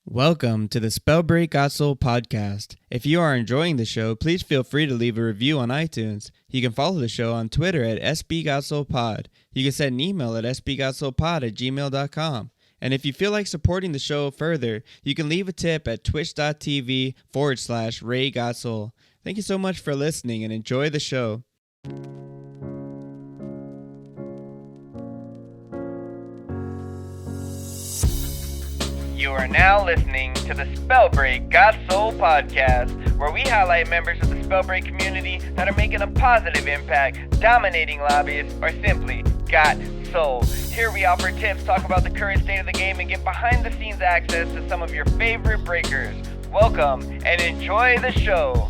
Welcome to the Spellbreak GotSoL podcast. If you are enjoying the show, please feel free to leave a review on iTunes. You can follow the show on Twitter at SBGotSoLPod. You can send an email at sbgotsolpod@gmail.com. And if you feel like supporting the show further, you can leave a tip at twitch.tv/RayGotSoL. Thank you so much for listening and enjoy the show. You are now listening to the Spellbreak GotSoL podcast, where we highlight members of the Spellbreak community that are making a positive impact, dominating lobbyists, or simply got soul. Here we offer tips, talk about the current state of the game, and get behind-the-scenes access to some of your favorite breakers. Welcome and enjoy the show.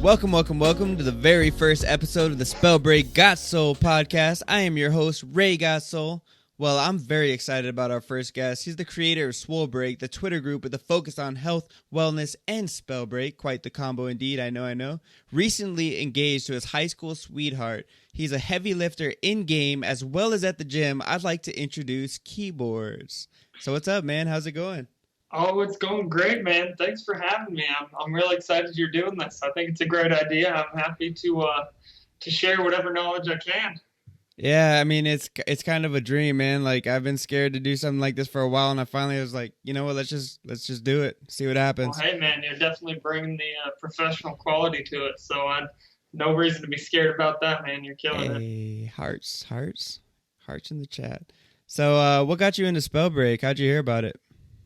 Welcome to the very first episode of the Spellbreak GotSoL podcast. I am your host, Ray GotSoL. Well, I'm very excited about our first guest. He's the creator of Swolebreak, the Twitter group with a focus on health, wellness, and Spellbreak. Quite the combo indeed, I know. Recently engaged to his high school sweetheart. He's a heavy lifter in-game as well as at the gym. I'd like to introduce Keyboredz. So what's up, man? How's it going? Oh, it's going great, man. Thanks for having me. I'm really excited you're doing this. I think it's a great idea. I'm happy to share whatever knowledge I can. Yeah, I mean, it's kind of a dream, man. Like, I've been scared to do something like this for a while, and I finally was like, you know what, let's just do it, see what happens. Well, hey, man, you're definitely bringing the professional quality to it, so no reason to be scared about that, man. You're killing it. Hey, hearts in the chat. So, what got you into Spellbreak? How'd you hear about it?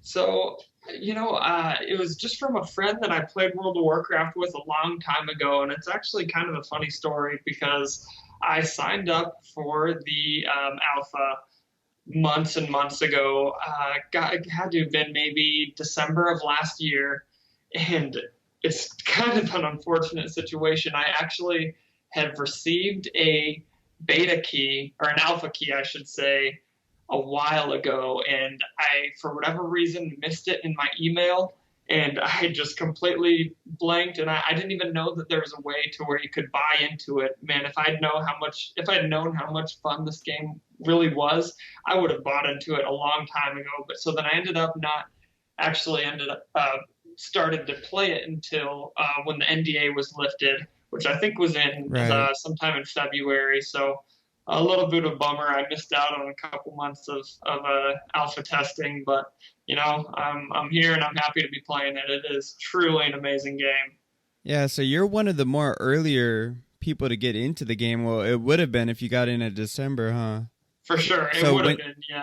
So, it was just from a friend that I played World of Warcraft with a long time ago, and it's actually kind of a funny story because I signed up for the alpha months and months ago. It had to have been maybe December of last year, and it's kind of an unfortunate situation. I actually had received a beta key, or an alpha key, I should say, a while ago, and I, for whatever reason, missed it in my email, and I just completely blanked, and I didn't even know that there was a way to where you could buy into it. Man, if I'd known how much fun this game really was, I would have bought into it a long time ago. But so then I started to play it until when the NDA was lifted, which I think was in sometime in February. So a little bit of a bummer. I missed out on a couple months of alpha testing, but I'm here and I'm happy to be playing it. It is truly an amazing game. Yeah, so you're one of the more earlier people to get into the game. Well, it would have been if you got in December, huh? For sure, it would have been, yeah.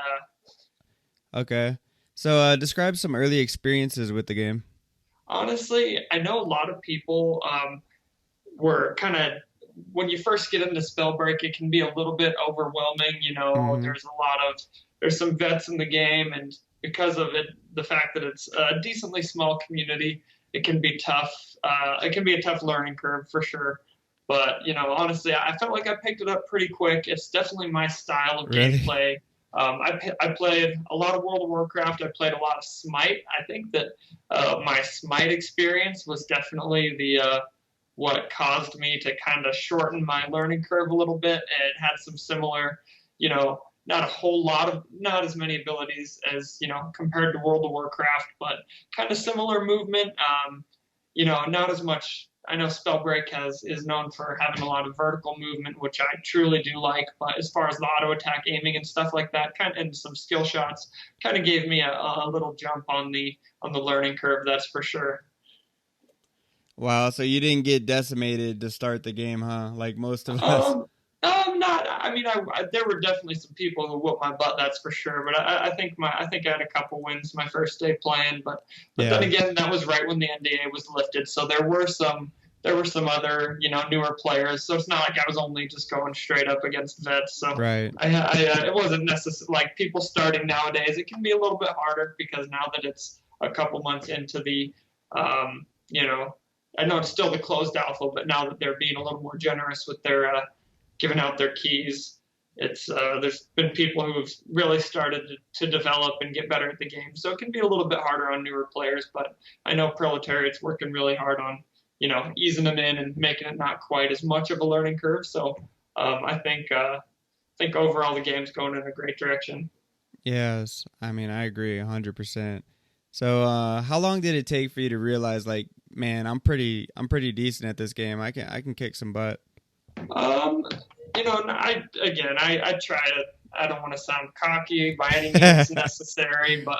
Okay, so describe some early experiences with the game. Honestly, I know a lot of people were kind of, when you first get into Spellbreak, it can be a little bit overwhelming. There's some vets in the game, and because of it, the fact that it's a decently small community, it can be tough. It can be a tough learning curve for sure. But, honestly, I felt like I picked it up pretty quick. It's definitely my style of gameplay. I played a lot of World of Warcraft. I played a lot of Smite. I think that my Smite experience was definitely what caused me to kind of shorten my learning curve a little bit. It had some similar, not as many abilities as, compared to World of Warcraft, but kind of similar movement. Not as much. I know Spellbreak is known for having a lot of vertical movement, which I truly do like. But as far as the auto attack aiming and stuff like that, and some skill shots, kind of gave me a little jump on the learning curve. That's for sure. Wow, so you didn't get decimated to start the game, huh? Like most of us. There were definitely some people who whooped my butt, that's for sure. But I think I had a couple wins my first day playing. But then again, that was right when the NDA was lifted, so there were some other newer players. So it's not like I was only just going straight up against vets. So right. It wasn't necessarily like people starting nowadays. It can be a little bit harder because now that it's a couple months into the I know it's still the closed alpha, but now that they're being a little more generous with their giving out their keys, it's there's been people who have really started to develop and get better at the game. So it can be a little bit harder on newer players, but I know Proletariat's working really hard on easing them in and making it not quite as much of a learning curve. So I think overall the game's going in a great direction. Yes, I mean I agree 100%. So, how long did it take for you to realize, like, man, I'm pretty decent at this game. I can kick some butt. Um, I try to. I don't want to sound cocky by any means necessary, but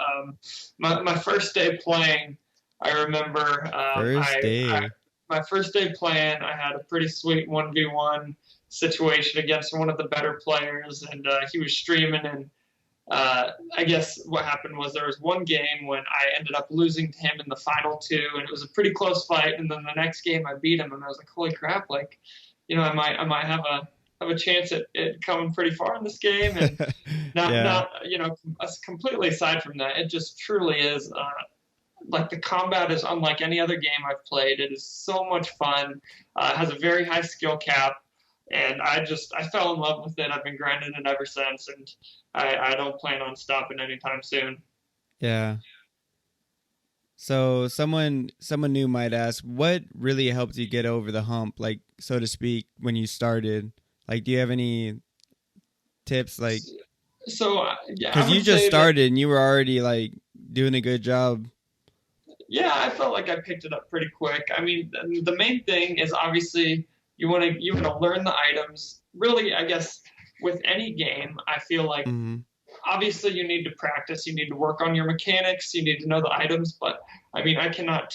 my first day playing, I remember First day. my first day playing, I had a pretty sweet 1v1 situation against one of the better players, and he was streaming, and I guess what happened was there was one game when I ended up losing to him in the final two, and it was a pretty close fight. And then the next game I beat him, and I was like, "Holy crap! Like, I might have a chance at coming pretty far in this game." And not completely aside from that, it just truly is. Like the combat is unlike any other game I've played. It is so much fun. It has a very high skill cap, and I fell in love with it. I've been grinding it ever since, and I don't plan on stopping anytime soon. Yeah. So someone new might ask, what really helped you get over the hump, like so to speak, when you started? Like, do you have any tips, like? So yeah, Because you just started and you were already like doing a good job. Yeah, I felt like I picked it up pretty quick. I mean, the main thing is obviously you want to learn the items. Really, I guess with any game, I feel like obviously you need to practice. You need to work on your mechanics. You need to know the items. But I mean, I cannot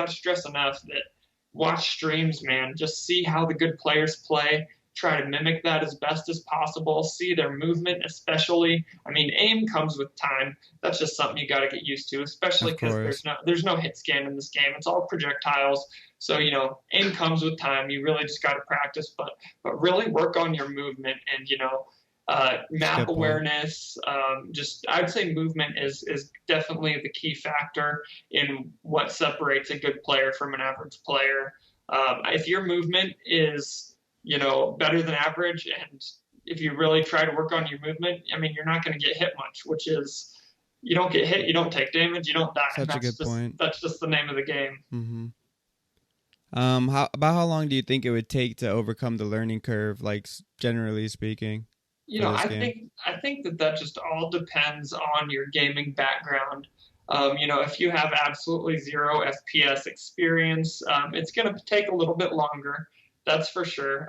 stress enough that watch streams, man. Just see how the good players play. Try to mimic that as best as possible. See their movement, especially. I mean, aim comes with time. That's just something you got to get used to, especially because there's no hit scan in this game. It's all projectiles. So aim comes with time. You really just got to practice, but really work on your movement and map awareness. I'd say movement is definitely the key factor in what separates a good player from an average player. If your movement is better than average, and if you really try to work on your movement, I mean, you're not going to get hit much, which is you don't get hit, you don't take damage, you don't die. Such a good point. That's just the name of the game. Mm-hmm. How long do you think it would take to overcome the learning curve, like generally speaking? I think that just all depends on your gaming background. If you have absolutely zero FPS experience, it's going to take a little bit longer. That's for sure.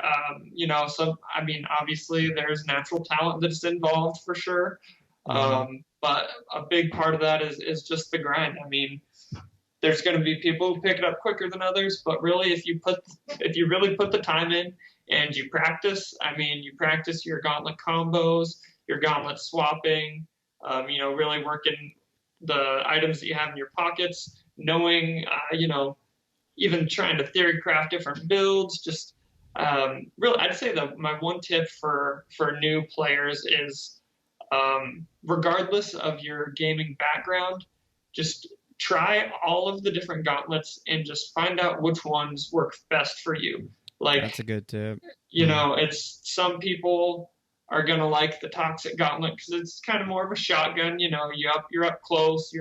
Obviously there's natural talent that's involved for sure. But a big part of that is just the grind. I mean, there's going to be people who pick it up quicker than others, but really, if you really put the time in and you practice, you practice your gauntlet combos, your gauntlet swapping, really working the items that you have in your pockets, knowing, even trying to theory craft different builds. Just really, I'd say that my one tip for new players is, regardless of your gaming background, just try all of the different gauntlets and just find out which ones work best for you. Like, that's a good tip. It's some people are gonna like the toxic gauntlet because it's kind of more of a shotgun. You're up close.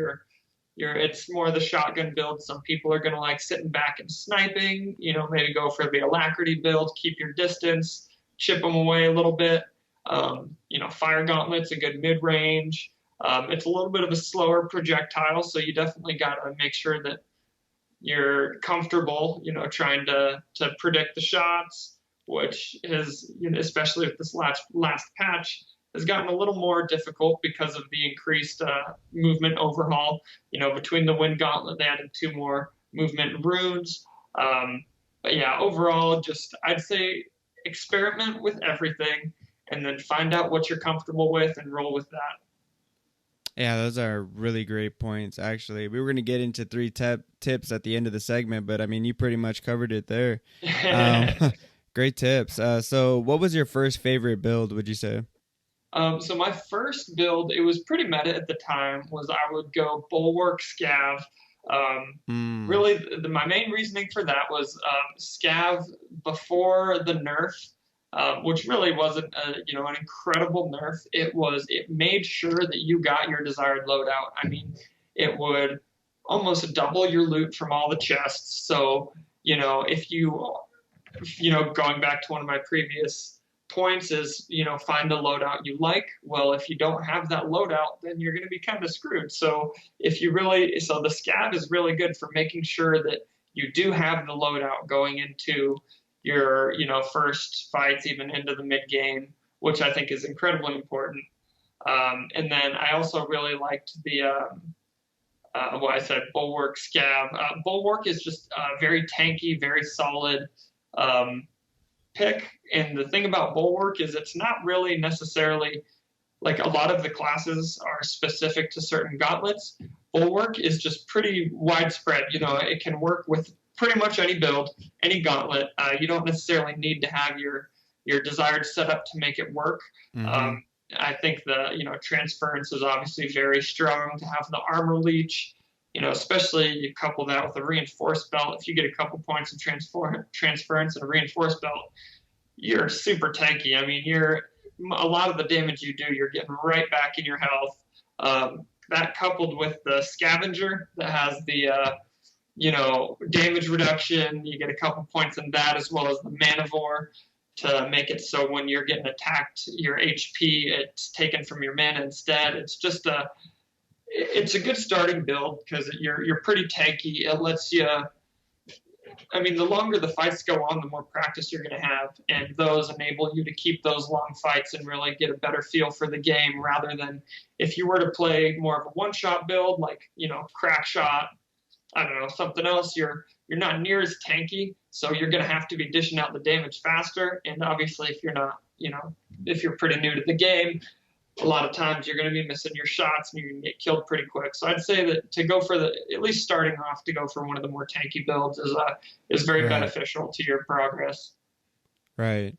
It's more the shotgun build. Some people are gonna like sitting back and sniping. Maybe go for the alacrity build. Keep your distance, chip them away a little bit. Fire gauntlet's a good mid range. It's a little bit of a slower projectile, so you definitely got to make sure that you're comfortable, trying to predict the shots, which is, especially with this last patch, has gotten a little more difficult because of the increased movement overhaul. Between the Wind Gauntlet, they added 2 more movement runes. But yeah, overall, I'd say experiment with everything and then find out what you're comfortable with and roll with that. Yeah, those are really great points, actually. We were going to get into 3 tips at the end of the segment, but, you pretty much covered it there. Great tips. So what was your first favorite build, would you say? So my first build, it was pretty meta at the time, was I would go Bulwark Scav. Really, my main reasoning for that was Scav before the nerf, which really wasn't an incredible nerf. It made sure that you got your desired loadout. I mean, it would almost double your loot from all the chests. So if you going back to one of my previous points is, find the loadout you like. Well, if you don't have that loadout, then you're going to be kind of screwed. So the scav is really good for making sure that you do have the loadout going into your, first fights, even into the mid game, which I think is incredibly important. And then I also really liked the, I said Bulwark Scav. Bulwark is just very tanky, very solid pick. And the thing about Bulwark is it's not really necessarily like a lot of the classes are specific to certain gauntlets. Bulwark is just pretty widespread. It can work with pretty much any build, any gauntlet. You don't necessarily need to have your desired setup to make it work. Mm-hmm. I think the transference is obviously very strong to have the armor leech. Especially you couple that with a reinforced belt. If you get a couple points of transference and a reinforced belt, you're super tanky. I mean, a lot of the damage you do, you're getting right back in your health. That coupled with the scavenger that has the damage reduction, you get a couple points in that, as well as the manivore to make it so when you're getting attacked, your HP, it's taken from your mana instead. It's a good starting build because you're pretty tanky. It lets you, the longer the fights go on, the more practice you're going to have, and those enable you to keep those long fights and really get a better feel for the game, rather than if you were to play more of a one-shot build, like, crack shot, I don't know, something else, you're not near as tanky, so you're going to have to be dishing out the damage faster. And obviously if you're not, if you're pretty new to the game, a lot of times you're going to be missing your shots and you're going to get killed pretty quick. So I'd say that to go for at least starting off, to go for one of the more tanky builds is very beneficial to your progress. Right.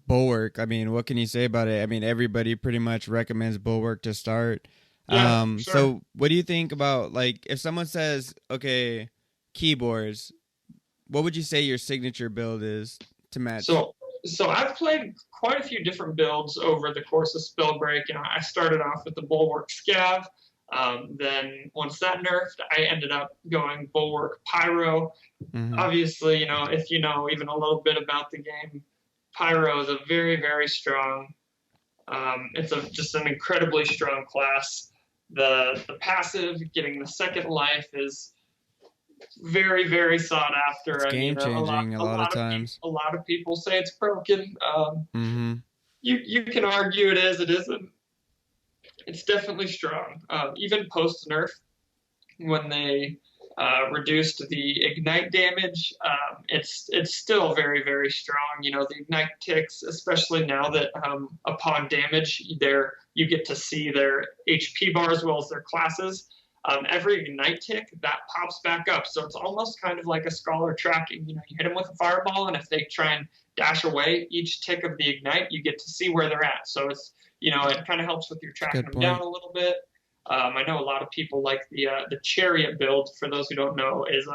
Bulwark, what can you say about it? Everybody pretty much recommends Bulwark to start. Yeah, sure. So what do you think about, like, if someone says, okay, Keyboredz, what would you say your signature build is to match? So I've played quite a few different builds over the course of Spellbreak. I started off with the Bulwark Scav. Then once that nerfed, I ended up going Bulwark Pyro. Mm-hmm. Obviously, if you know even a little bit about the game, Pyro is a very, very strong. It's just an incredibly strong class. The passive, getting the second life, is very, very sought after. It's game changing a lot of times. A lot of people say it's broken. You can argue it is, it isn't. It's definitely strong. Even post nerf, when they reduced the ignite damage, it's still very, very strong. The ignite ticks, especially now that upon damage, you get to see their HP bar as well as their classes. Every ignite tick, that pops back up. So it's almost kind of like a scholar tracking. You hit them with a fireball, and if they try and dash away each tick of the ignite, you get to see where they're at. So it's, it kind of helps with your tracking them down a little bit. I know a lot of people like the chariot build. For those who don't know, is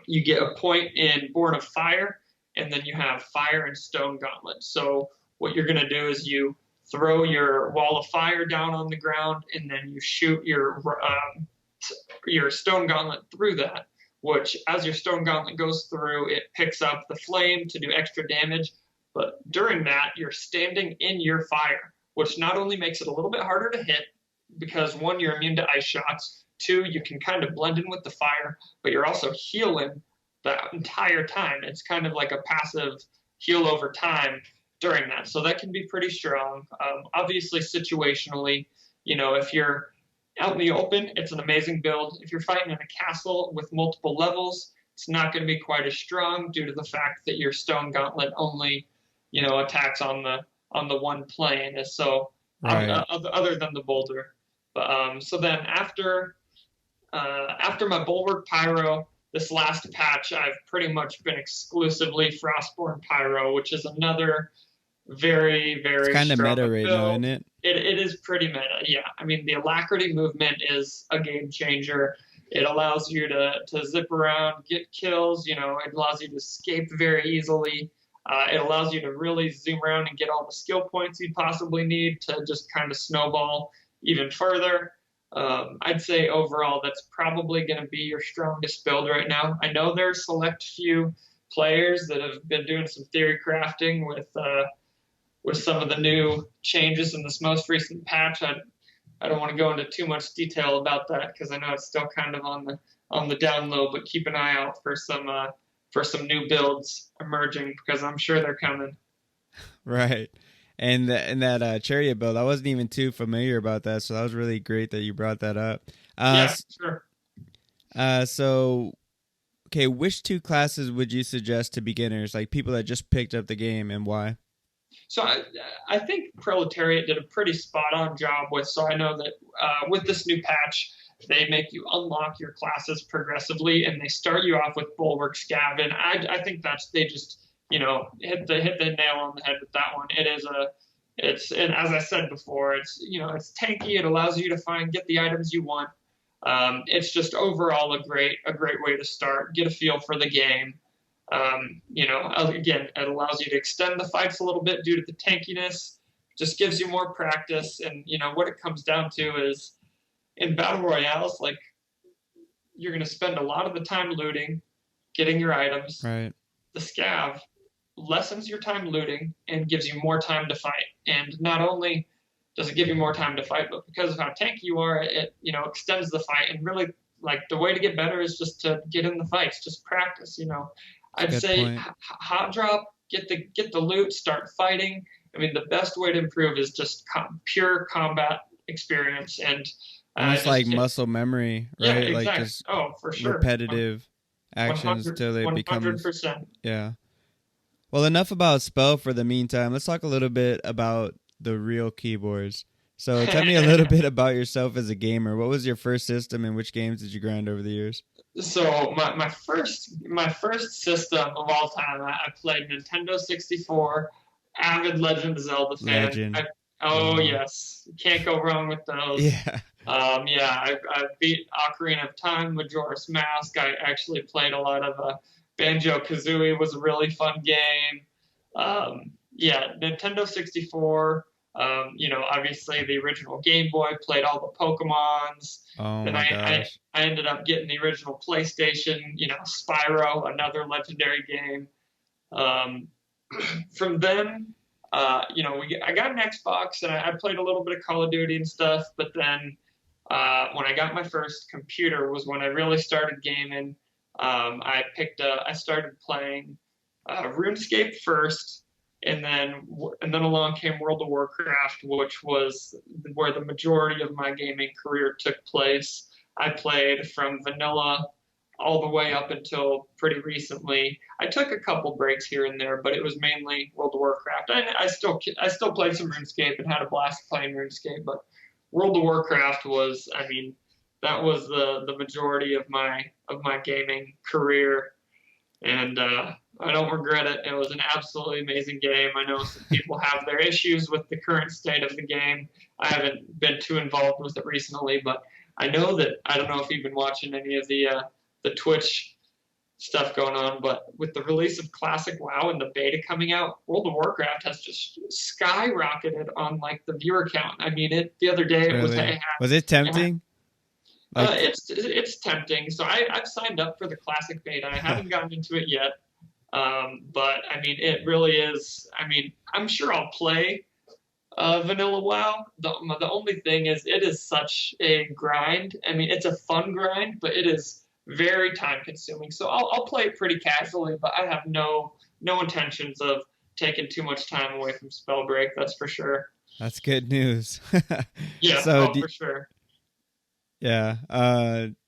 you get a point in Born of Fire, and then you have Fire and Stone Gauntlet. So what you're going to do is you throw your wall of fire down on the ground, and then you shoot your Stone Gauntlet through that, which as your Stone Gauntlet goes through, it picks up the flame to do extra damage. But during that, you're standing in your fire, which not only makes it a little bit harder to hit, because one, you're immune to ice shots, two, you can kind of blend in with the fire, but you're also healing the entire time. It's kind of like a passive heal over time during that. So that can be pretty strong. Obviously, situationally, if you're out in the open, it's an amazing build. If you're fighting in a castle with multiple levels, it's not going to be quite as strong due to the fact that your Stone Gauntlet only, attacks on the one plane. So other than the boulder. But so then after my Bulwark Pyro, this last patch, I've pretty much been exclusively Frostborn Pyro, which is another very, very kind of meta right now, isn't it? It is pretty meta, yeah. The Alacrity movement is a game changer. It allows you to zip around, get kills. It allows you to escape very easily. It allows you to really zoom around and get all the skill points you possibly need to just kind of snowball even further. I'd say overall that's probably going to be your strongest build right now. I know there are select few players that have been doing some theory crafting with some of the new changes in this most recent patch. I don't want to go into too much detail about that because I know it's still kind of on the down low, but keep an eye out for some new builds emerging because I'm sure they're coming. Right. And that chariot build, I wasn't even too familiar about that, so that was really great that you brought that up. Yeah, sure. So, okay, which two classes would you suggest to beginners, like people that just picked up the game, and why? So I think Proletariat did a pretty spot-on job with. So I know that with this new patch, they make you unlock your classes progressively, and they start you off with Bulwark Scav. And I think they just hit the nail on the head with that one. And as I said before, it's tanky. It allows you to get the items you want. It's just overall a great way to start, get a feel for the game. Again, it allows you to extend the fights a little bit due to the tankiness. Just gives you more practice, and what it comes down to is in battle royales, like you're going to spend a lot of the time looting, getting your items. Right. The scav lessens your time looting and gives you more time to fight. And not only does it give you more time to fight, but because of how tanky you are, it extends the fight. And really, like, the way to get better is just to get in the fights, just practice. I'd say hot drop, get the loot, start fighting. I mean, the best way to improve is just pure combat experience and almost like muscle memory, right? Yeah, exactly. Like just for sure. repetitive actions till they become 100%. Yeah. Well, enough about Spell for the meantime. Let's talk a little bit about the real Keyboredz. So tell me a little bit about yourself as a gamer. What was your first system and which games did you grind over the years? So my first system of all time, I played Nintendo 64, avid Legend of Zelda fan. Legend. Yes, can't go wrong with those. Yeah. I beat Ocarina of Time, Majora's Mask. I actually played a lot of Banjo-Kazooie. Was a really fun game. Nintendo 64. Obviously the original Game Boy, played all the Pokemons. Oh then my gosh. I ended up getting the original PlayStation, Spyro, another legendary game. From then, I got an Xbox and I played a little bit of Call of Duty and stuff, but then when I got my first computer was when I really started gaming. I started playing RuneScape first. And then along came World of Warcraft, which was where the majority of my gaming career took place. I played from vanilla all the way up until pretty recently. I took a couple breaks here and there, but it was mainly World of Warcraft. I still played some RuneScape and had a blast playing RuneScape, but World of Warcraft was, that was the majority of my gaming career. And I don't regret it. It was an absolutely amazing game. I know some people have their issues with the current state of the game. I haven't been too involved with it recently, but I know that, I don't know if you've been watching any of the Twitch stuff going on, but with the release of Classic WoW and the beta coming out, World of Warcraft has just skyrocketed on like the viewer count. I mean, the other day it was it tempting? It's tempting. So I've signed up for the classic beta. I haven't gotten into it yet. But it really is. I'm sure I'll play vanilla WoW. The only thing is it is such a grind. It's a fun grind, but it is very time consuming. So I'll play it pretty casually, but I have no intentions of taking too much time away from Spellbreak. That's for sure. That's good news. Yeah, for sure. Yeah.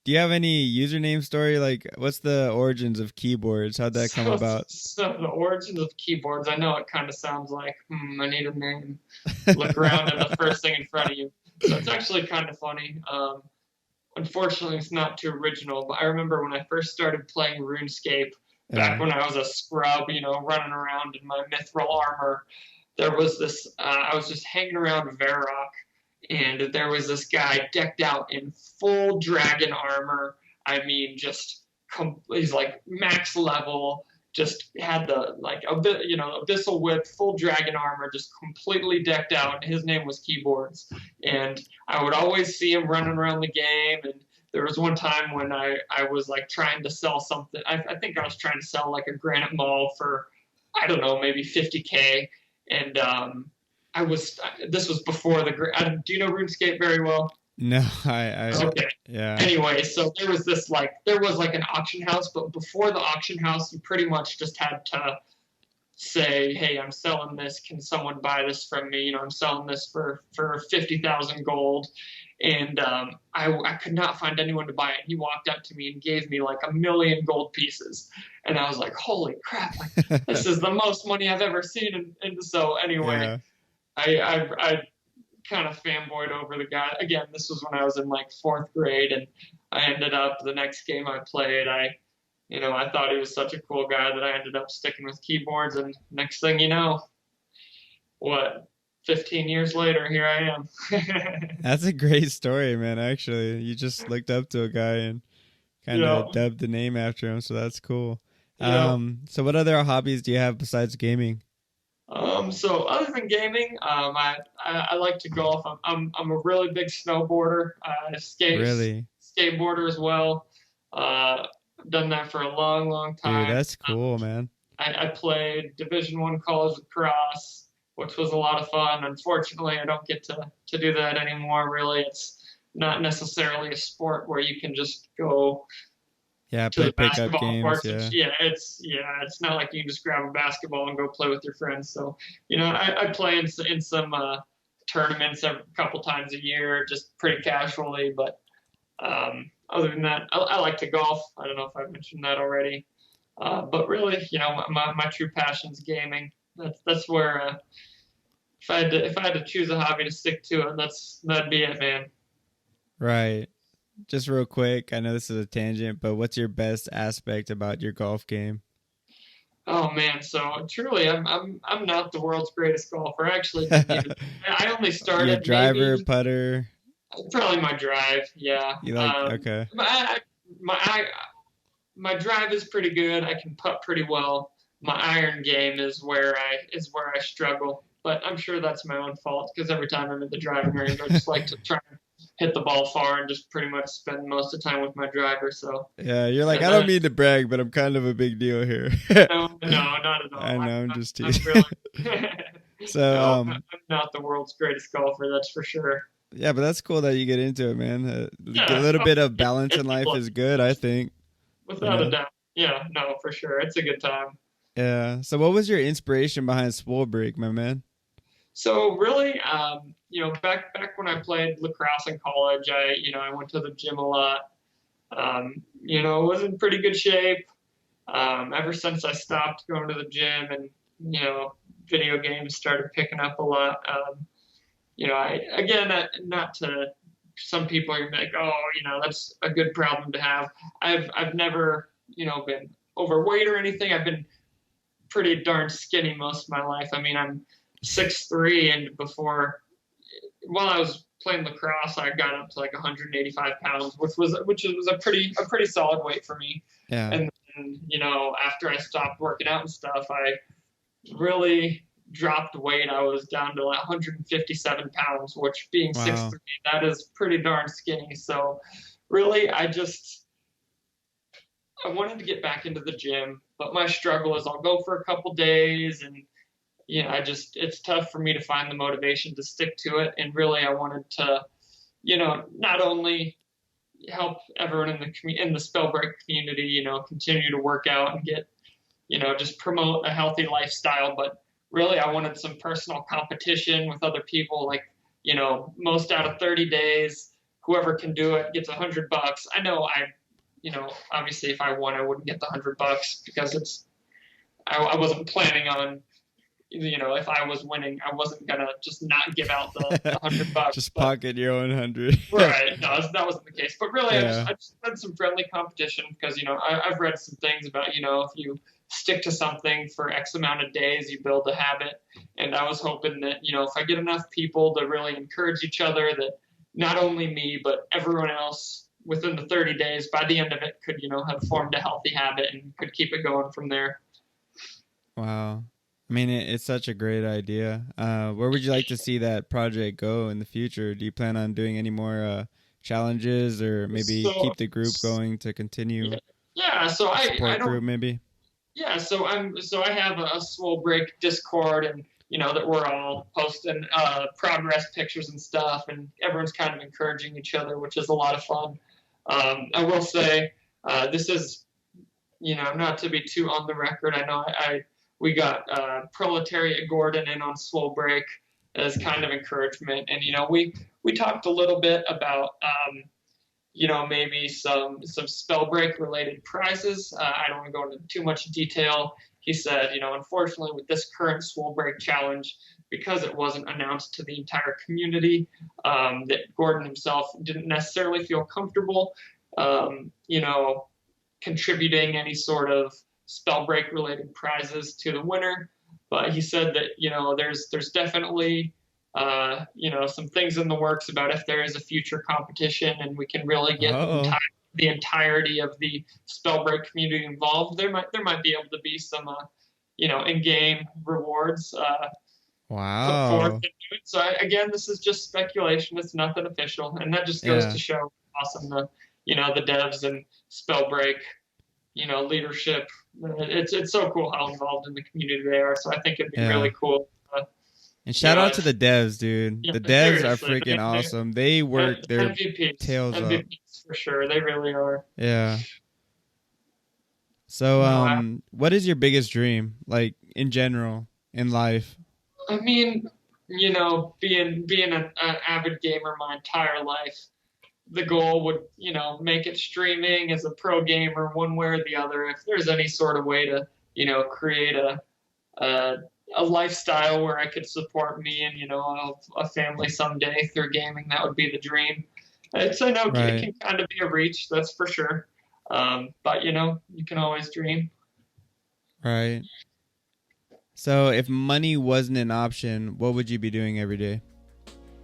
Do you have any username story? Like, what's the origins of Keyboredz? How'd that come about? So the origins of Keyboredz, I know it kind of sounds like, I need a name. Look around and the first thing in front of you. So it's actually kind of funny. Unfortunately, it's not too original, but I remember when I first started playing RuneScape, back when I was a scrub, running around in my mithril armor, there was this, I was just hanging around Varrock, and there was this guy decked out in full dragon armor. He's like max level, just had the abyssal whip, full dragon armor, just completely decked out. His name was Keyboredz, and I would always see him running around the game. And there was one time when I was like trying to sell something. I think I was trying to sell like a granite maul for, I don't know, maybe 50K. And this was before do you know RuneScape very well? No, okay. Yeah. Anyway, so there was like an auction house, but before the auction house, you pretty much just had to say, hey, I'm selling this. Can someone buy this from me? You know, I'm selling this for 50,000 gold. And I could not find anyone to buy it. He walked up to me and gave me like 1,000,000 gold pieces. And I was like, holy crap, like, this is the most money I've ever seen. And so anyway, yeah. I kind of fanboyed over the guy. Again, this was when I was in like 4th grade, and I ended up, the next game I played, I thought he was such a cool guy that I ended up sticking with Keyboredz, and next thing you know, 15 years later, here I am. That's a great story, man. Actually, you just looked up to a guy and kind of dubbed the name after him, so that's cool. So what other hobbies do you have besides gaming? So other than gaming, I like to golf. I'm a really big snowboarder. Skateboarder as well. Done that for a long time. Dude, that's cool, man. I played Division I college lacrosse, which was a lot of fun. Unfortunately, I don't get to do that anymore. Really, it's not necessarily a sport where you can just go. Yeah, play pickup games. Course. It's not like you can just grab a basketball and go play with your friends. So, I play in some tournaments a couple times a year, just pretty casually. But other than that, I like to golf. I don't know if I mentioned that already. But really, my true passion is gaming. That's where if I had to choose a hobby to stick to it, that'd be it, man. Right. Just real quick, I know this is a tangent, but what's your best aspect about your golf game? Oh man, so truly, I'm not the world's greatest golfer. Actually, I only started. Your driver, putter. Probably my drive. Yeah. You like okay. My drive is pretty good. I can putt pretty well. My iron game is where I struggle, but I'm sure that's my own fault because every time I'm in the driving range, I just like to try and hit the ball far and just pretty much spend most of the time with my driver. So yeah, you're like, I don't mean to brag, but I'm kind of a big deal here. No, not at all. I know, I'm just teasing. Really, so I'm not the world's greatest golfer, that's for sure. Yeah, but that's cool that you get into it, man. A little bit of balance in life is good, I think. Without a doubt. Yeah, no, for sure. It's a good time. Yeah. So what was your inspiration behind Swolebreak, my man? So really, back when I played lacrosse in college, I went to the gym a lot. Was in pretty good shape. Ever since I stopped going to the gym and, video games started picking up a lot. Not to some people are like, oh, that's a good problem to have. I've never, been overweight or anything. I've been pretty darn skinny most of my life. I mean, I'm 6'3", and while I was playing lacrosse, I got up to like 185 pounds, which was a pretty solid weight for me. Yeah. And then, after I stopped working out and stuff, I really dropped weight. I was down to like 157 pounds, which being 6'3", that is pretty darn skinny. So really, I wanted to get back into the gym, but my struggle is I'll go for a couple days and it's tough for me to find the motivation to stick to it. And really, I wanted to, not only help everyone in the Spellbreak community, continue to work out and get, just promote a healthy lifestyle. But really, I wanted some personal competition with other people. Like, most out of 30 days, whoever can do it gets $100. I know obviously if I won, I wouldn't get the $100 because I wasn't planning on, if I was winning, I wasn't gonna just not give out the $100. Just pocket your own 100. Right. No, that wasn't the case. But really, I just had some friendly competition because, I've read some things about, if you stick to something for X amount of days, you build a habit. And I was hoping that, if I get enough people to really encourage each other, that not only me, but everyone else within the 30 days, by the end of it, could, have formed a healthy habit and could keep it going from there. Wow. I mean, it's such a great idea. Where would you like to see that project go in the future? Do you plan on doing any more challenges, or maybe So keep the group going to continue yeah, yeah. So a I support don't. group, maybe? Yeah, so I have a Swolebreak Discord, and that we're all posting progress pictures and stuff, and everyone's kind of encouraging each other, which is a lot of fun. I will say this is not to be too on the record. I know we got Proletariat Gordon in on Swolebreak as kind of encouragement, and we talked a little bit about maybe some Spellbreak related prizes. I don't want to go into too much detail. He said, unfortunately, with this current Swolebreak challenge, because it wasn't announced to the entire community, that Gordon himself didn't necessarily feel comfortable, contributing any sort of Spellbreak related prizes to the winner. But he said that there's definitely some things in the works about if there is a future competition and we can really get the entirety of the Spellbreak community involved. There might be able to be some in-game rewards put forth into it. So again, this is just speculation. It's nothing official, and that just goes to show how awesome the devs and Spellbreak leadership. It's so cool how involved in the community they are. So I think it'd be really cool. And shout out to the devs, dude. Yeah, the devs are seriously, freaking awesome. They work their tails up. MVPs for sure. They really are. Yeah. So, what is your biggest dream, like in general, in life? I mean, being an avid gamer my entire life, the goal would, make it streaming as a pro gamer one way or the other. If there's any sort of way to, create a lifestyle where I could support me and, a family someday through gaming, that would be the dream. I know it can kind of be a reach, that's for sure. But, you can always dream. Right. So if money wasn't an option, what would you be doing every day?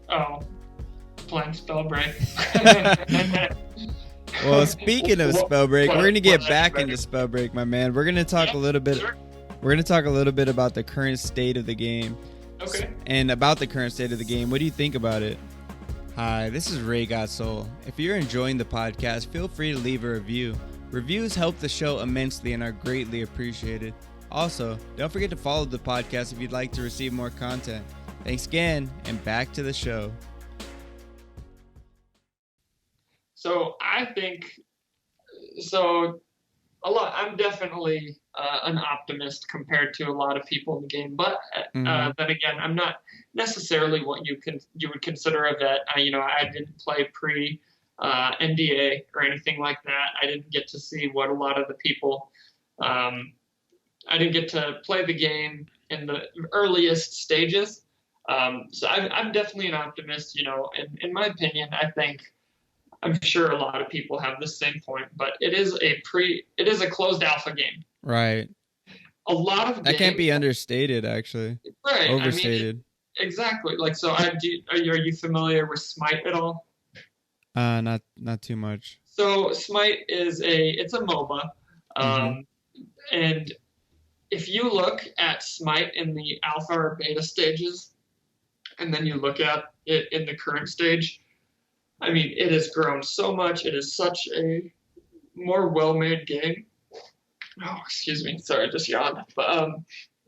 Oh, playing Spellbreak. Well, speaking of Spellbreak, we're gonna get back into Spellbreak, my man. We're gonna talk a little bit. Sure. We're gonna talk a little bit about the current state of the game. Okay. And about the current state of the game, what do you think about it? Hi, this is Ray GotSoL. If you're enjoying the podcast, feel free to leave a review. Reviews help the show immensely and are greatly appreciated. Also, don't forget to follow the podcast if you'd like to receive more content. Thanks again, and back to the show. So I think, I'm definitely an optimist compared to a lot of people in the game, but then again, I'm not necessarily what you would consider a vet. I didn't play pre NDA or anything like that. I didn't get to see what a lot of the people. I didn't get to play the game in the earliest stages. So I'm definitely an optimist. In my opinion, I'm sure a lot of people have the same point, but it is a closed alpha game. Right. A lot of that can't be understated, actually. Right. Overstated. Exactly. Like, so are you familiar with Smite at all? Not too much. So Smite it's a MOBA. And if you look at Smite in the alpha or beta stages, and then you look at it in the current stage, I mean, it has grown so much. It is such a more well-made game. Oh, excuse me. Sorry, I just yawned. But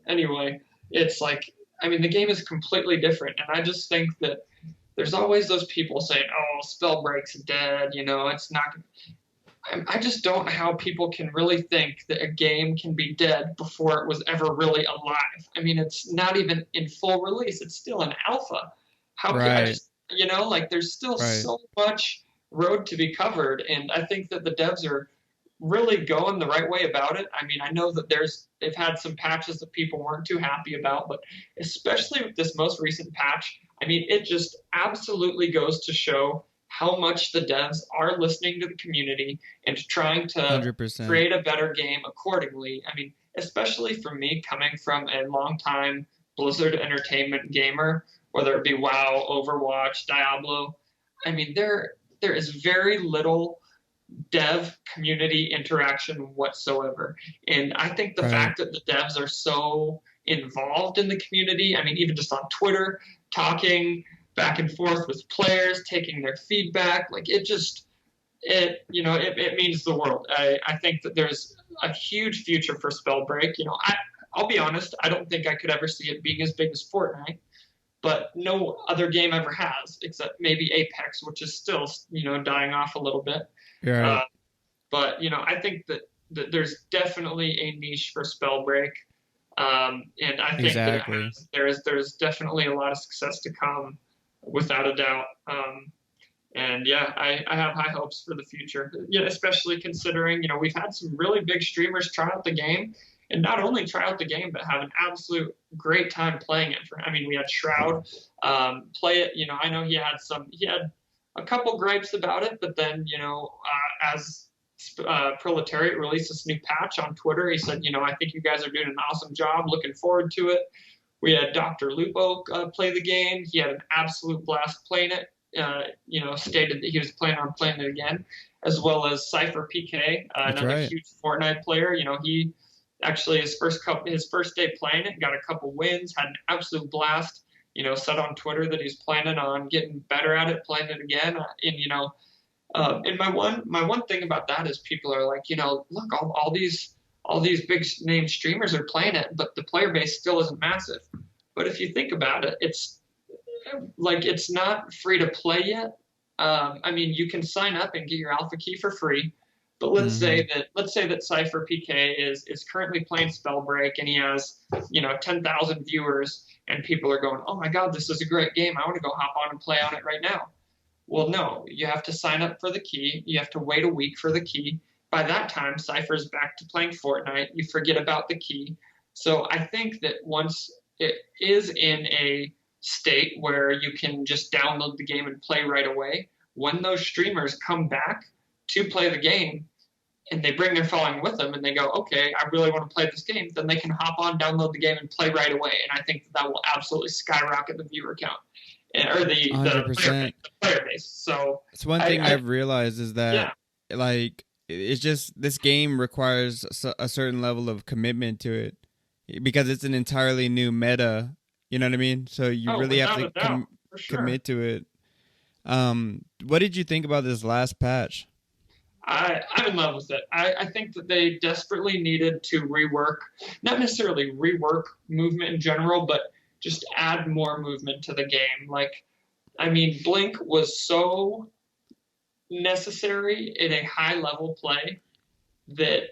anyway, it's like, I mean, the game is completely different. And I just think that there's always those people saying, oh, Spellbreak's dead. It's not. I just don't know how people can really think that a game can be dead before it was ever really alive. I mean, it's not even in full release. It's still an alpha. How can I just, there's still so much road to be covered. And I think that the devs are really going the right way about it. I mean, I know that they've had some patches that people weren't too happy about, but especially with this most recent patch, I mean, it just absolutely goes to show how much the devs are listening to the community and trying to 100%. Create a better game accordingly. I mean, especially for me coming from a longtime Blizzard Entertainment gamer, whether it be WoW, Overwatch, Diablo, I mean, there is very little dev community interaction whatsoever. And I think the fact that the devs are so involved in the community, I mean, even just on Twitter, talking back and forth with players, taking their feedback, like it means the world. I think that there's a huge future for Spellbreak. I'll be honest, I don't think I could ever see it being as big as Fortnite, but no other game ever has, except maybe Apex, which is still, dying off a little bit. Right. But I think that there's definitely a niche for Spellbreak, and I think that there's definitely a lot of success to come, without a doubt. And yeah, I have high hopes for the future. Yeah, especially considering we've had some really big streamers try out the game, and not only try out the game but have an absolute great time playing it. We had Shroud play it. I know he had a couple gripes about it, but then as Proletariat released this new patch on Twitter, he said, I think you guys are doing an awesome job. Looking forward to it. We had Dr. Lupo play the game. He had an absolute blast playing it. Stated that he was planning on playing it again, as well as Cypher PK, another huge Fortnite player. He actually his first day playing it, got a couple wins, had an absolute blast. Said on Twitter that he's planning on getting better at it, playing it again. And my one thing about that is people are like, look, all these big name streamers are playing it, but the player base still isn't massive. But if you think about it, it's not free to play yet. You can sign up and get your alpha key for free. But let's say that Cypher PK is currently playing Spellbreak and he has 10,000 viewers, and people are going, oh my God, this is a great game. I want to go hop on and play on it right now. Well, no, you have to sign up for the key. You have to wait a week for the key. By that time, Cypher's back to playing Fortnite. You forget about the key. So I think that once it is in a state where you can just download the game and play right away, when those streamers come back to play the game and they bring their following with them and they go, okay, I really want to play this game, then they can hop on, download the game, and play right away. And I think that will absolutely skyrocket the viewer count or the player base. So it's one thing I've realized is that it's just this game requires a certain level of commitment to it because it's an entirely new meta. You know what I mean? So you really have to commit to it. What did you think about this last patch? I'm in love with it. I think that they desperately needed to not necessarily rework movement in general, but just add more movement to the game. Blink was so necessary in a high level play that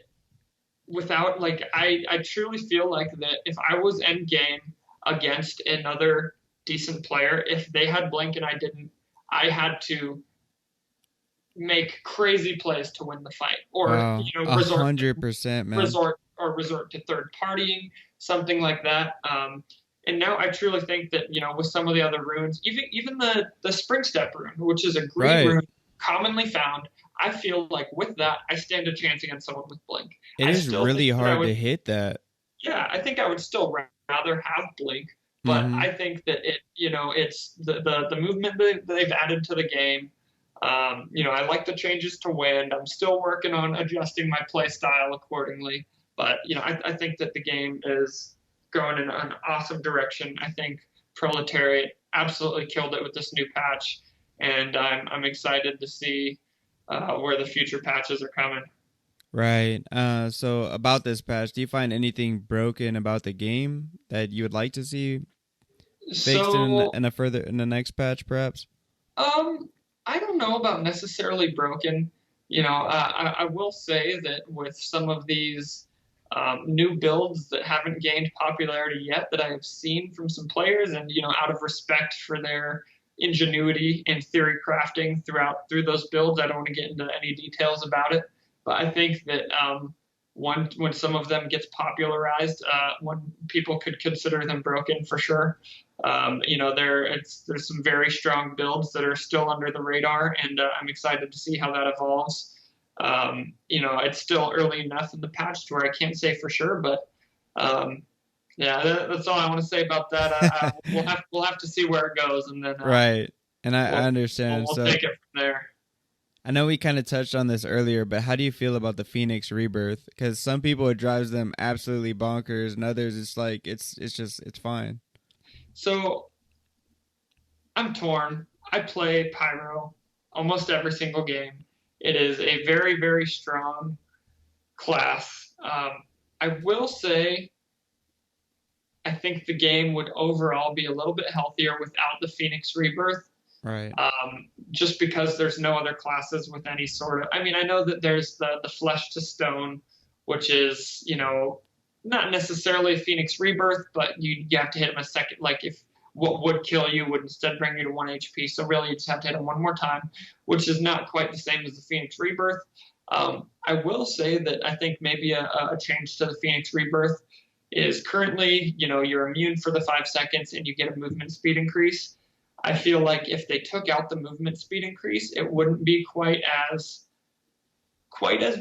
without, I truly feel like that if I was end game against another decent player, if they had Blink and I didn't, I had to make crazy plays to win the fight, or 100%, man. resort to third partying, something like that. And now I truly think that with some of the other runes, even the Spring Step rune, which is a green rune commonly found, I feel like with that I stand a chance against someone with Blink. It is really hard to hit that. Yeah, I think I would still rather have Blink, but I think that it's the movement that they've added to the game. I like the changes to wind. I'm still working on adjusting my play style accordingly, but I think that the game is going in an awesome direction. I think Proletariat absolutely killed it with this new patch, and I'm excited to see where the future patches are coming. Right. So about this patch, do you find anything broken about the game that you would like to see fixed in the next patch, perhaps? I don't know about necessarily broken. I will say that with some of these new builds that haven't gained popularity yet that I have seen from some players, and out of respect for their ingenuity and theory crafting through those builds, I don't want to get into any details about it. But I think that when some of them gets popularized, when people could consider them broken for sure. There's some very strong builds that are still under the radar, and I'm excited to see how that evolves. It's still early enough in the patch to where I can't say for sure, but that's all I want to say about that. We'll have to see where it goes, and then right. And I understand. We'll take it from there. I know we kind of touched on this earlier, but how do you feel about the Phoenix Rebirth? Because some people it drives them absolutely bonkers, and others it's like it's fine. So I'm torn. I play Pyro almost every single game. It is a very, very strong class. I will say I think the game would overall be a little bit healthier without the Phoenix Rebirth. Right. Just because there's no other classes with any sort of. I mean, I know that there's the Flesh to Stone, which is, not necessarily a Phoenix Rebirth, but you have to hit him a second. Like, if what would kill you would instead bring you to 1 HP. So really, you just have to hit him one more time, which is not quite the same as the Phoenix Rebirth. I will say that I think maybe a change to the Phoenix Rebirth is currently, you're immune for the 5 seconds and you get a movement speed increase. I feel like if they took out the movement speed increase, it wouldn't be quite as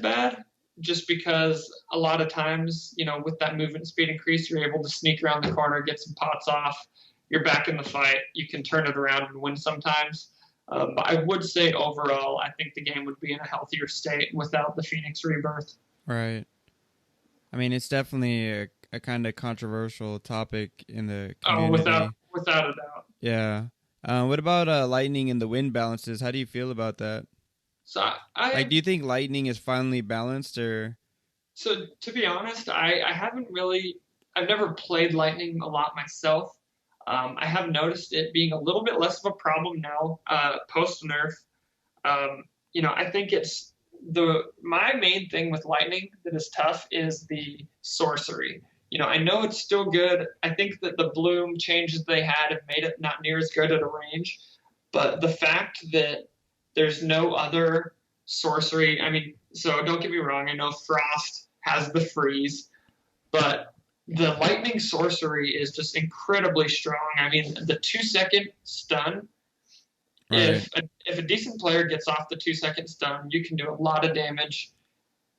bad, just because a lot of times, with that movement speed increase, you're able to sneak around the corner, get some pots off, you're back in the fight, you can turn it around and win sometimes. But I would say overall, I think the game would be in a healthier state without the Phoenix Rebirth. Right. I mean, it's definitely a kind of controversial topic in the community. Oh, without a doubt. Yeah. What about lightning and the wind balances? How do you feel about that? So do you think lightning is finally balanced, or? So to be honest, I've never played lightning a lot myself. I have noticed it being a little bit less of a problem now, post nerf. I think it's my main thing with lightning that is tough is the sorcery. I know it's still good. I think that the bloom changes they had have made it not near as good at a range, but the fact that there's no other sorcery. I mean, so don't get me wrong. I know Frost has the freeze, but the lightning sorcery is just incredibly strong. I mean, the 2-second stun. Right. If a decent player gets off the 2-second stun, you can do a lot of damage.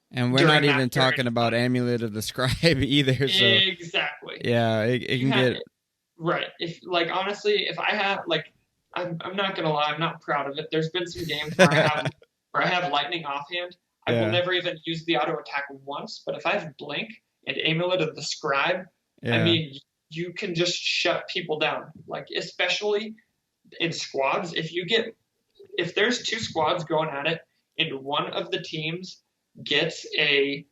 And we're not even talking about Amulet of the Scribe either. So. Exactly. Yeah, it can get. Right. Honestly, if I have I'm not gonna lie, I'm not proud of it. There's been some games where I have lightning offhand. I will never even use the auto attack once. But if I have blink and Amulet of the Scribe, I mean, you can just shut people down. Especially in squads, if there's 2 squads going at it and one of the teams gets a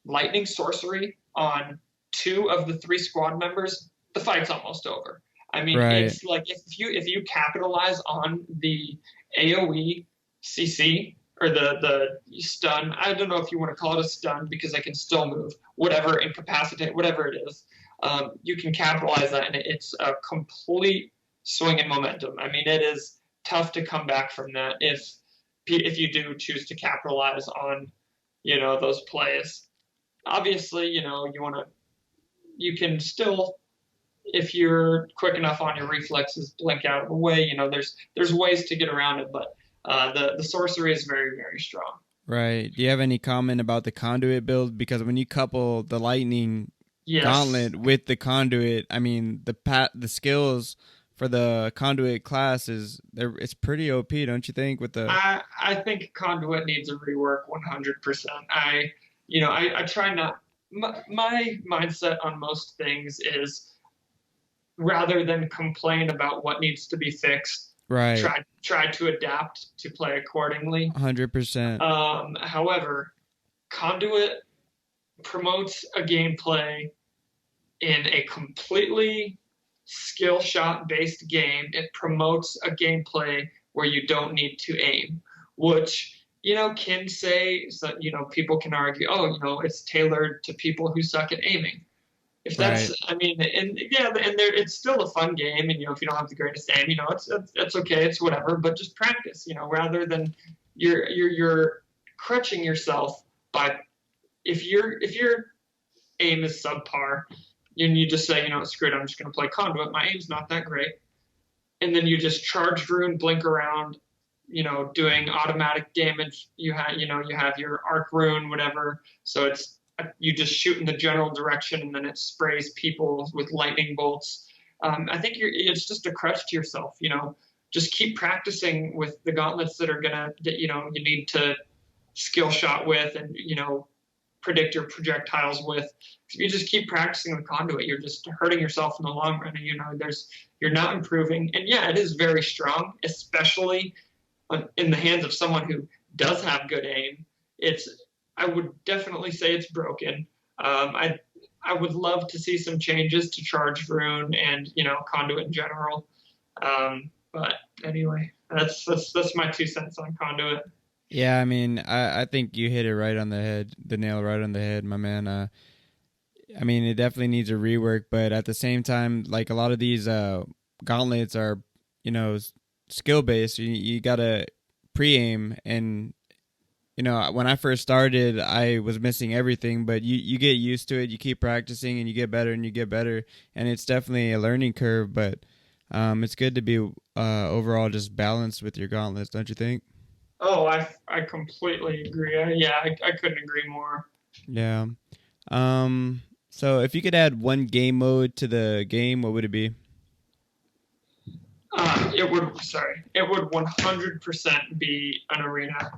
lightning sorcery on 2 of the 3 squad members, the fight's almost over. I mean, It's like if you capitalize on the AoE CC or the stun, I don't know if you want to call it a stun because I can still move, whatever, incapacitate, whatever it is, you can capitalize that, and it's a complete swing in momentum. I mean, it is tough to come back from that if you do choose to capitalize on those plays. Obviously, you can still, if you're quick enough on your reflexes, blink out of the way. There's ways to get around it, but the sorcery is very, very strong. Right. Do you have any comment about the conduit build? Because when you couple the lightning gauntlet with the conduit, I mean, the skills for the conduit class it's pretty OP, don't you think? I think conduit needs a rework 100%. I try not. My mindset on most things is rather than complain about what needs to be fixed, right? Try to adapt to play accordingly. 100%. However, conduit promotes a gameplay in a completely skill shot based game. It promotes a gameplay where you don't need to aim, which can say, so people can argue, it's tailored to people who suck at aiming. If that's I mean, and it's still a fun game, and if you don't have the greatest aim, it's okay, it's whatever, but just practice, rather than you're crutching yourself by if your aim is subpar and you just say, screw it, I'm just going to play conduit. My aim's not that great. And then you just charge rune, blink around, doing automatic damage. You have your arc rune, whatever. So you just shoot in the general direction and then it sprays people with lightning bolts. I think it's just a crutch to yourself, just keep practicing with the gauntlets that you need to skill shot with, and predict your projectiles with. If you just keep practicing with conduit, you're just hurting yourself in the long run, and you're not improving. And yeah, it is very strong, especially in the hands of someone who does have good aim. I would definitely say it's broken. I would love to see some changes to Charged Rune and conduit in general. But anyway, that's my 2 cents on conduit. Yeah, I mean, I think you hit it right on the head, the nail right on the head, my man. I mean, it definitely needs a rework, but at the same time, like a lot of these gauntlets are, skill based. You gotta pre-aim, and when I first started, I was missing everything, but you get used to it. You keep practicing, and you get better, and it's definitely a learning curve. But it's good to be overall just balanced with your gauntlets, don't you think? Oh, I completely agree. I couldn't agree more. Yeah. So if you could add one game mode to the game, what would it be? It would 100% be an arena.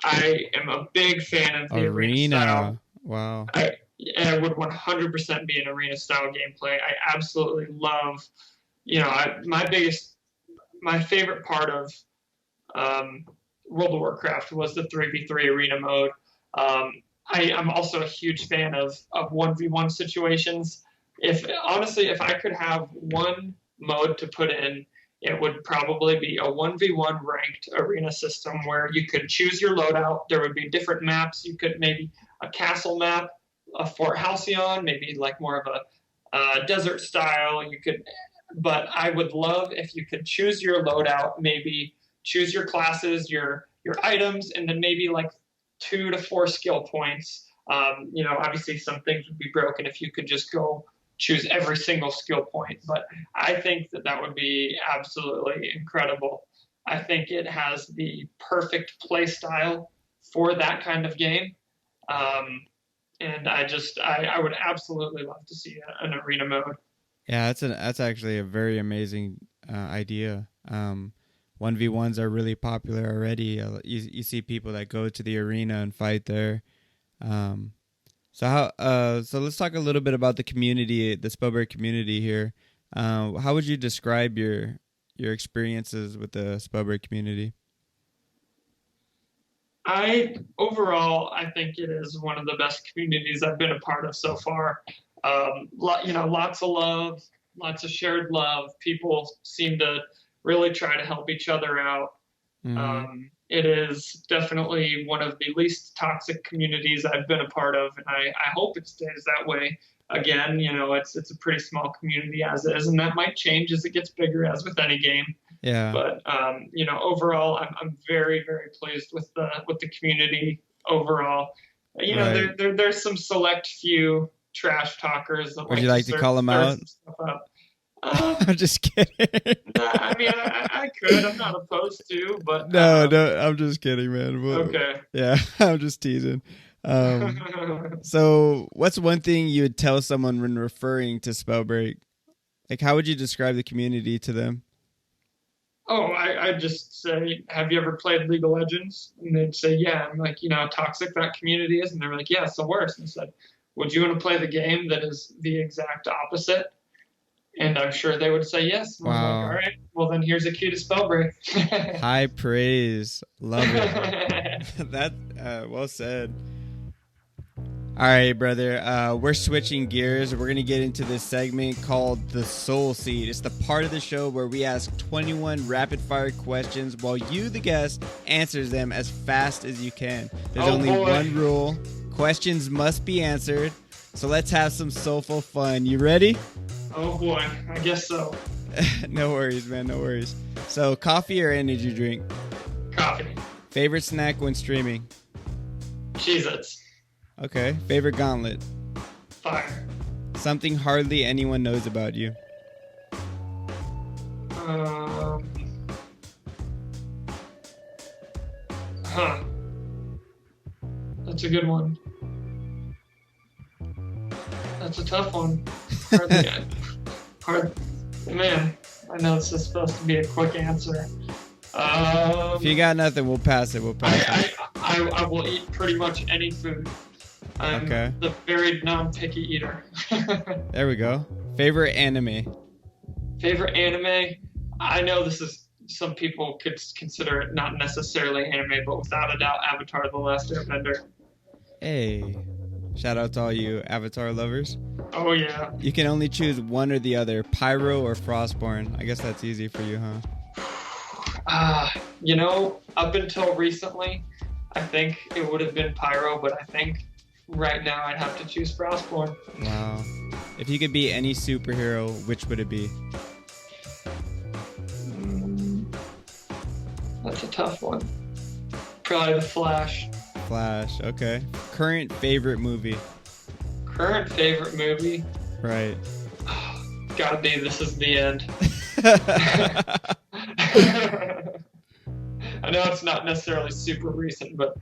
I am a big fan of the arena style. Wow. It would 100% be an arena style gameplay. I absolutely love, my favorite part of World of Warcraft was the 3v3 arena mode. I'm also a huge fan of 1v1 situations. If I could have one mode to put in, it would probably be a 1v1 ranked arena system where you could choose your loadout. There would be different maps. You could maybe a castle map, a Fort Halcyon, maybe like more of a desert style. But I would love if you could choose your loadout, maybe choose your classes, your items, and then maybe like 2 to 4 skill points. Obviously some things would be broken if you could just go choose every single skill point, but I think that would be absolutely incredible. I think it has the perfect play style for that kind of game. And I would absolutely love to see an arena mode. Yeah, that's actually a very amazing idea. 1v1s are really popular already. You see people that go to the arena and fight there. So let's talk a little bit about the community, the Spellbreak community here. How would you describe your experiences with the Spellbreak community? Overall, I think it is one of the best communities I've been a part of so far. Lots of love, lots of shared love. People seem to really try to help each other out. Mm-hmm. It is definitely one of the least toxic communities I've been a part of, and I hope it stays that way. Again, it's a pretty small community as is, and that might change as it gets bigger, as with any game. Yeah. But overall, I'm very, very pleased with the community overall. Right. There's some select few trash talkers. Would you like to call them out? I'm just kidding. I mean, I could. I'm not opposed to, but no, I'm just kidding, man. Okay. Yeah, I'm just teasing. So, what's one thing you would tell someone when referring to Spellbreak? Like, how would you describe the community to them? Oh, I'd just say, have you ever played League of Legends? And they'd say, yeah. I'm like, how toxic that community is? And they're like, yeah, it's the worst. And I said, would you want to play the game that is the exact opposite? And I'm sure they would say yes. Wow. Like, all right, well then here's a key to Spellbreak. High praise. Love it. That, well said. All right, brother. We're switching gears. We're going to get into this segment called the Soul Seed. It's the part of the show where we ask 21 rapid-fire questions while you, the guest, answers them as fast as you can. There's only one rule. Questions must be answered. So let's have some soulful fun. You ready? Oh, boy. I guess so. No worries, man. No worries. So, coffee or energy drink? Coffee. Favorite snack when streaming? Cheez-Its. Okay. Favorite gauntlet? Fire. Something hardly anyone knows about you? That's a good one. That's a tough one. Hard. Man, I know it's just supposed to be a quick answer. If you got nothing, we'll pass it. I will eat pretty much any food. I'm the very non-picky eater. There we go. Favorite anime? Favorite anime? I know this is, some people could consider it not necessarily anime, but without a doubt, Avatar: The Last Airbender. Hey, shout out to all you Avatar lovers. Oh, yeah. You can only choose one or the other, Pyro or Frostborn. I guess that's easy for you, huh? Up until recently, I think it would have been Pyro, but I think right now I'd have to choose Frostborn. Wow. If you could be any superhero, which would it be? That's a tough one. Probably the Flash. Flash, okay. Current favorite movie? Current favorite movie? Right. Gotta be This Is the End. I know it's not necessarily super recent, but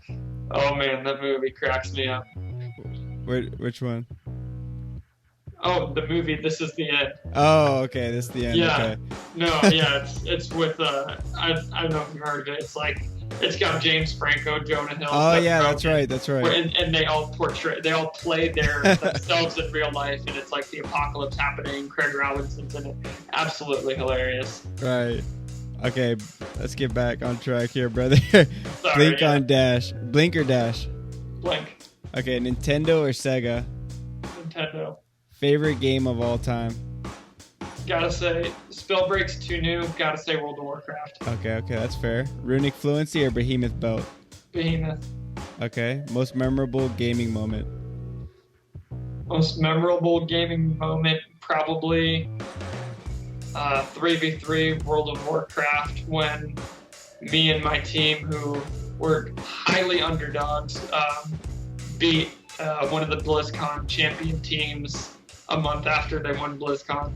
oh man, that movie cracks me up. Which one? Oh, the movie This Is the End. Oh, okay, This is the End. Yeah. Okay. No, yeah, it's with I don't know if you've heard of it. It's got James Franco, Jonah Hill. Oh yeah, that's right. And they all play themselves in real life, and it's like the apocalypse happening. Craig Robinson's in it. Absolutely hilarious. Right. Okay, let's get back on track here, brother. Sorry, Blink or dash? Blink. Okay, Nintendo or Sega? Nintendo. Favorite game of all time? Gotta say, Spellbreak's too new. Gotta say World of Warcraft. Okay, that's fair. Runic Fluency or Behemoth Belt? Behemoth. Okay, most memorable gaming moment? Most memorable gaming moment, probably 3v3 World of Warcraft, when me and my team, who were highly underdogs, beat one of the BlizzCon champion teams a month after they won BlizzCon.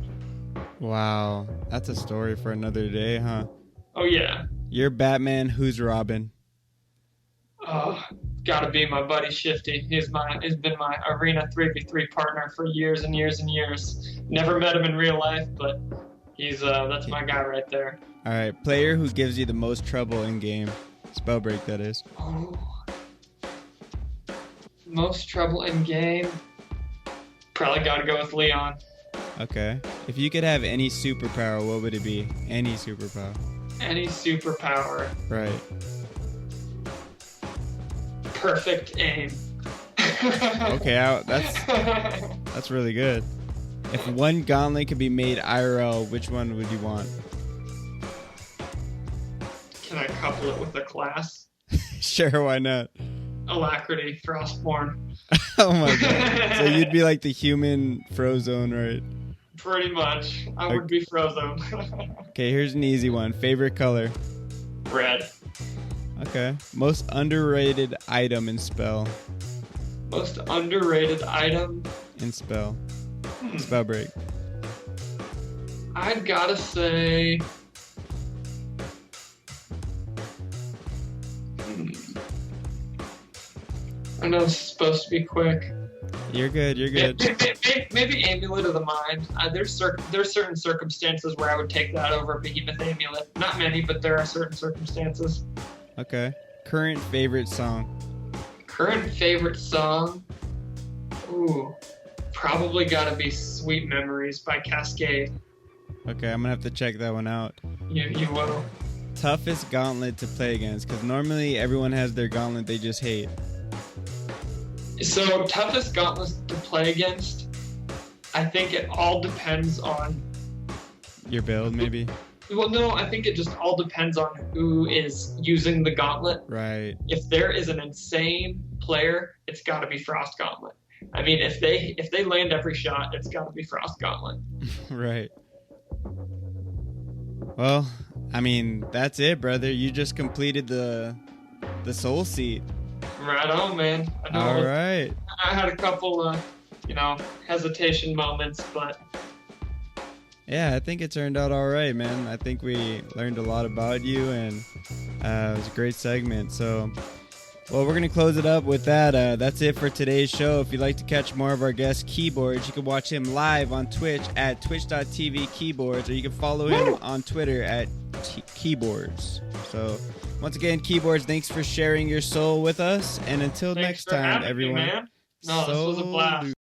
Wow, that's a story for another day, huh? Oh yeah. You're Batman, who's Robin? Gotta be my buddy Shifty. He's been my arena 3v3 partner for years and years and years. Never met him in real life, but that's my guy right there. All right, player who gives you the most trouble in game. Spellbreak, that is. Oh. Most trouble in game? Probably gotta go with Leon. Okay. If you could have any superpower, what would it be? Any superpower. Any superpower. Right. Perfect aim. Okay, that's really good. If one gauntlet could be made IRL, which one would you want? Can I couple it with a class? Sure, why not? Alacrity, Frostborn. Oh my god. So you'd be like the human Frozone, right? Pretty much. I would be Frozone. Okay, here's an easy one. Favorite color? Red. Okay. Most underrated item in Spell? Most underrated item? In Spell. Spellbreak. I'd gotta say... I know it's supposed to be quick. You're good. Maybe Amulet of the Mind. There's certain circumstances where I would take that over Behemoth Amulet. Not many, but there are certain circumstances. Okay. Current favorite song? Current favorite song? Ooh. Probably gotta be Sweet Memories by Cascade. Okay, I'm gonna have to check that one out. You will. Toughest gauntlet to play against? Because normally everyone has their gauntlet they just hate. So, toughest gauntlets to play against, I think it all depends on... Your build, maybe? Well, no, I think it just all depends on who is using the gauntlet. Right. If there is an insane player, it's got to be Frost Gauntlet. I mean, if they land every shot, it's got to be Frost Gauntlet. Right. Well, I mean, that's it, brother. You just completed the soul seat. Right on, man. I know. All right. I had a couple, hesitation moments, but... Yeah, I think it turned out all right, man. I think we learned a lot about you, and it was a great segment. So, well, we're going to close it up with that. That's it for today's show. If you'd like to catch more of our guest, Keyboredz, you can watch him live on Twitch at twitch.tv Keyboredz, or you can follow him on Twitter at Keyboredz. So once again, Keyboredz, thanks for sharing your soul with us, and until Thanks next for time, having me, everyone. man. No, this was a blast.